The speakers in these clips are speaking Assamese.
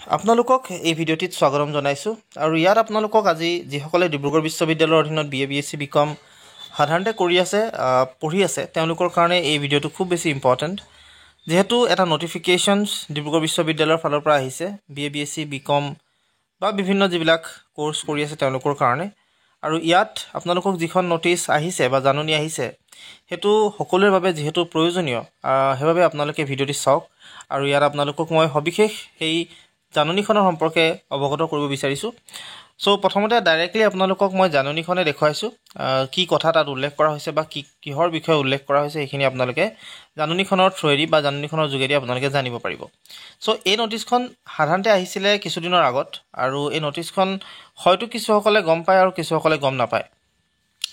আপোনালোকক এই ভিডিঅ'টিত স্বাগতম জনাইছোঁ আৰু ইয়াত আপোনালোকক আজি যিসকলে ডিব্ৰুগড় বিশ্ববিদ্যালয়ৰ অধীনত BA BSc BCom সাধাৰণতে কৰি আছে পঢ়ি আছে তেওঁলোকৰ কাৰণে এই ভিডিঅ'টো খুব বেছি ইম্পৰ্টেণ্ট যেহেতু এটা নটিফিকেশ্যনছ ডিব্ৰুগড় বিশ্ববিদ্যালয়ৰ ফালৰ পৰা আহিছে BA BSc BCom বা বিভিন্ন যিবিলাক কোৰ্স কৰি আছে তেওঁলোকৰ কাৰণে আৰু ইয়াত আপোনালোকক যিখন নটিচ আহিছে বা জাননী আহিছে হেতু সকলোৰে বাবে যেহেতু প্ৰয়োজনীয় হেবাবে আপোনালোকে ভিডিঅ'টি চাওক আৰু ইয়াত আপোনালোকক মই সবিশেষ এই জাননীখনৰ সম্পৰ্কে অৱগত কৰিব বিচাৰিছো সো প্ৰথমতে ডাইৰেক্টলি আপোনালোকক মই জাননীখনে দেখুৱাইছো কি কথা তাত উল্লেখ কৰা হৈছে বা কিহৰ বিষয়ে উল্লেখ কৰা হৈছে এইখিনি আপোনালোকে জাননীখনৰ থ্ৰুৱেদি বা জাননীখনৰ যোগেদি আপোনালোকে জানিব পাৰিব সো এই নটিচখন সাধাৰণতে আহিছিলে কিছুদিনৰ আগত আৰু এই নটিচখন হয়তো কিছুসকলে গম পায় আৰু কিছুসকলে গম নাপায়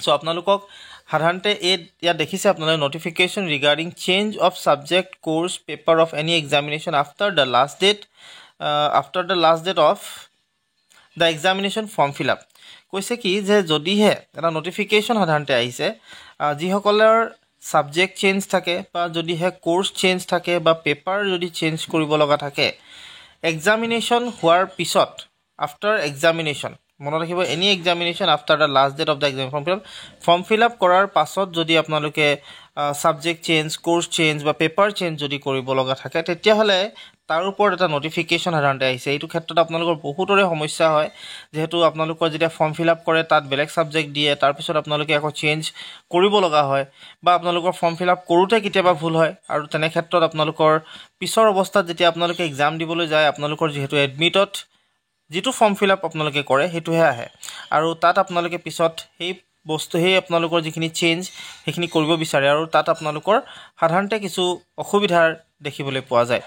সো আপোনালোকক সাধাৰণতে ইয়াত দেখিছে আপোনালোকে notification regarding change of subject course paper of any examination after the last date of the examination form fill up কৈছে কি যে যদিহে এটা নটিফিকেশ্যন সাধাৰণতে আহিছে যিসকলৰ সাবজেক্ট চেঞ্জ থাকে বা যদিহে কোৰ্স চেঞ্জ থাকে বা পেপাৰ যদি চেঞ্জ কৰিব লগা থাকে এক্সামিনেশ্যন হোৱাৰ পিছত আফটাৰ এক্সামিনেশ্যন মনত ৰাখিব any examination after the last date of the examination form fill up কৰাৰ পাছত যদি আপোনালোকে সাবজেক্ট চেঞ্জ কোৰ্স চেঞ্জ বা পেপাৰ চেঞ্জ যদি কৰিব লগা থাকে তেতিয়াহলে তাৰ ওপৰত এটা নটিফিকেশ্যন সাধাৰণতে আহিছে এইটো ক্ষেত্ৰত আপোনালোকৰ বহুতৰে সমস্যা হয় যেহেতু আপোনালোকৰ যেতিয়া ফৰ্ম ফিল আপ কৰে তাত বেলেগ সাবজেক্ট দিয়ে তাৰ পিছত আপোনালোকে আকৌ চেঞ্জ কৰিব লগা হয় বা আপোনালোকৰ ফৰ্ম ফিল আপ কৰোতে কেতিয়াবা ভুল হয় আৰু তেনে ক্ষেত্ৰত আপোনালোকৰ পিছৰ অৱস্থাত যেতিয়া আপোনালোকে এক্সাম দিবলৈ যায় আপোনালোকৰ যেহেতু এডমিটত যেটো ফৰ্ম ফিল আপ আপোনালোকে কৰে হেতুহে আহে আৰু তাত আপোনালোকে পিছত সেই বস্তু হে আপোনালোকৰ যিখিনি চেঞ্জ সেইখিনি কৰিব বিচাৰে আৰু তাত আপোনালোকৰ সাধাৰণতে কিছু অসুবিধাৰ দেখিবলৈ পোৱা যায়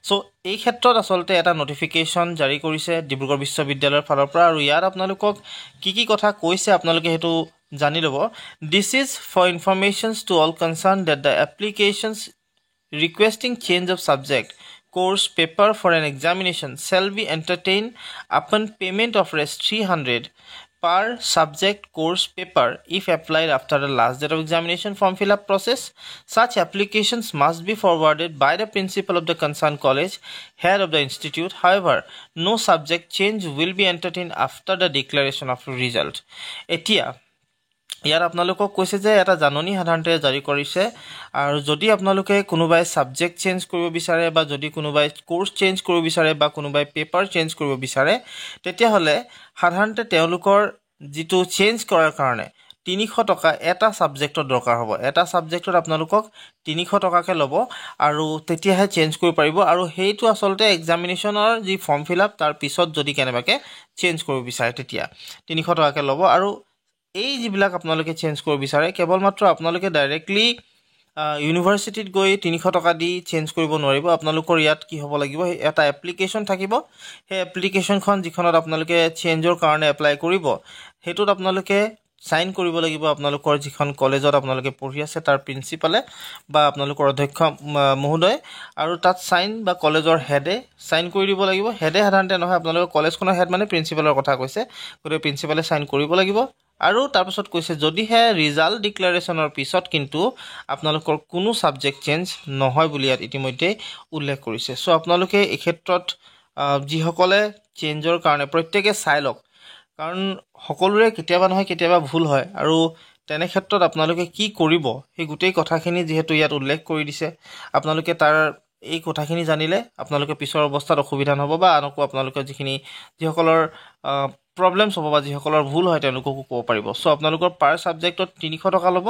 সো এই ক্ষেত্ৰত আসলতে এটা নটিফিকেশ্যন জাৰি কৰিছে ডিব্ৰুগড় বিশ্ববিদ্যালয়ৰ ফালৰ পৰা আৰু ইয়াত আপোনালোকক কি কথা কৈছে আপোনালোকে হেতু জানি লব this is for informations to all concern that the applications requesting change of subject course paper for an examination shall be entertained upon payment of Rs 300 per subject course paper if applied after the last date of examination form fill up process. Such applications must be forwarded by the principal of the concerned college, head of the institute. However, no subject change will be entertained after the declaration of result. Etia ইয়াৰ আপোনালোকক কৈছে যে এটা জাননী সাধাৰণতে জাৰি কৰিছে আৰু যদি আপোনালোকে কোনোবাই সাবজেক্ট চেঞ্জ কৰিব বিচাৰে বা যদি কোনোবাই কোৰ্স চেঞ্জ কৰিব বিচাৰে বা কোনোবাই পেপাৰ চেঞ্জ কৰিব বিচাৰে তেতিয়া হলে সাধাৰণতে তেওঁলোকৰ যেটো চেঞ্জ কৰাৰ কাৰণে 300 টকা এটা সাবজেক্টৰ দৰকাৰ হ'ব এটা সাবজেক্টত আপোনালোকক 300 টকাকে ল'ব আৰু তেতিয়াহে চেঞ্জ কৰিব পাৰিব আৰু হেইটো আসলতে এক্সামিনেশ্যনৰ যি ফৰ্ম ফিল আপ তাৰ পিছত যদি কেনেবাকে চেঞ্জ কৰিব বিচাৰে তেতিয়া 300 টকাকে ল'ব আৰু এই যিবিলাক আপোনালোকে চেঞ্জ কৰিব বিচাৰে কেৱল মাত্ৰ আপোনালোকে ডাইৰেক্টলি ইউনিভাৰ্সিটিত গৈ 300 টকা দি চেঞ্জ কৰিব নোৱাৰিব আপোনালোকৰ ইয়াত কি হ'ব লাগিব এটা এপ্লিকেশন থাকিব সেই এপ্লিকেশনখন যিখনত আপোনালোকে চেঞ্জৰ কাৰণে এপ্লাই কৰিব হেতুত আপোনালোকে সাইন কৰিব লাগিব আপোনালোকৰ যিখন কলেজত আপোনালোকে পঢ়ি আছে তাৰ প্ৰিন্সিপালে বা আপোনালোকৰ অধ্যক্ষ মহোদয় আৰু তাত সাইন বা কলেজৰ হেডে সাইন কৰি দিব লাগিব হেডে সাধাৰণতে নহয় আপোনালোকৰ কলেজখনৰ হেড মানে প্ৰিন্সিপালৰ কথা কৈছে গতিকে প্ৰিন্সিপালে সাইন কৰিব লাগিব আৰু তাৰ পিছত কৈছে যদি হে ৰিজাল্ট ডিক্লাৰেচনৰ পিছত কিন্তু আপোনালোকৰ কোনো সাবজেক্ট চেঞ্জ নহয় বুলি ইয়াত ইতিমধ্যে উল্লেখ কৰিছে সো আপোনালোকে এই ক্ষেত্ৰত যিসকলে চেঞ্জৰ কাৰণে প্ৰত্যেককে চাই লওক কাৰণ সকলোৰে কেতিয়াবা নহয় কেতিয়াবা ভুল হয় আৰু তেনে ক্ষেত্ৰত আপোনালোকে কি কৰিব এই গোটেই কথাখিনি যেহেতু ইয়াত উল্লেখ কৰি দিছে আপোনালোকে তাৰ এই কথাখিনি জানিলে আপোনালোকে পিছৰ অৱস্থাত অসুবিধা নহব বা আনকো আপোনালোকে যিসকলৰ প্ৰবলেমছ হ'ব বা যিসকলৰ ভুল হয় তেওঁলোককো ক'ব পাৰিব সো আপোনালোকৰ পাৰ সাবজেক্টত 300 টকা ল'ব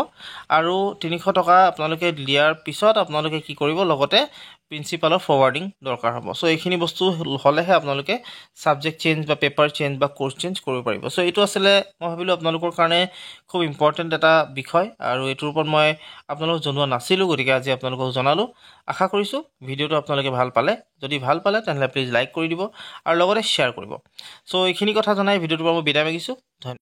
আৰু 300 টকা আপোনালোকে দিয়াৰ পিছত আপোনালোকে কি কৰিব লগতে প্ৰিন্সিপালৰ ফৰৱাৰ্ডিং দৰকাৰ হ'ব সো এইখিনি বস্তু হলেহে আপোনালোকে সাবজেক্ট চেঞ্জ বা পেপাৰ চেঞ্জ বা কোৰ্স চেঞ্জ কৰিব পাৰিব সো এইটো আসলে মই ভাবিলো আপোনালোকৰ কাৰণে খুব ইম্পৰ্টেন্ট এটা বিষয় আৰু এইটোৰ ওপৰত মই আপোনালোকক জনোৱা নাছিলো গতিকে আজি আপোনালোকক জনালো আশা কৰিছো ভিডিওটো আপোনালোকে ভাল পালে যদি ভাল পালে তেনলে প্লিজ লাইক কৰি দিব আৰু লগতে শেয়াৰ কৰিব সো এইখিনি কথা জনাই ভিডিওটোৰ পৰা মই বিদায় মাগিছো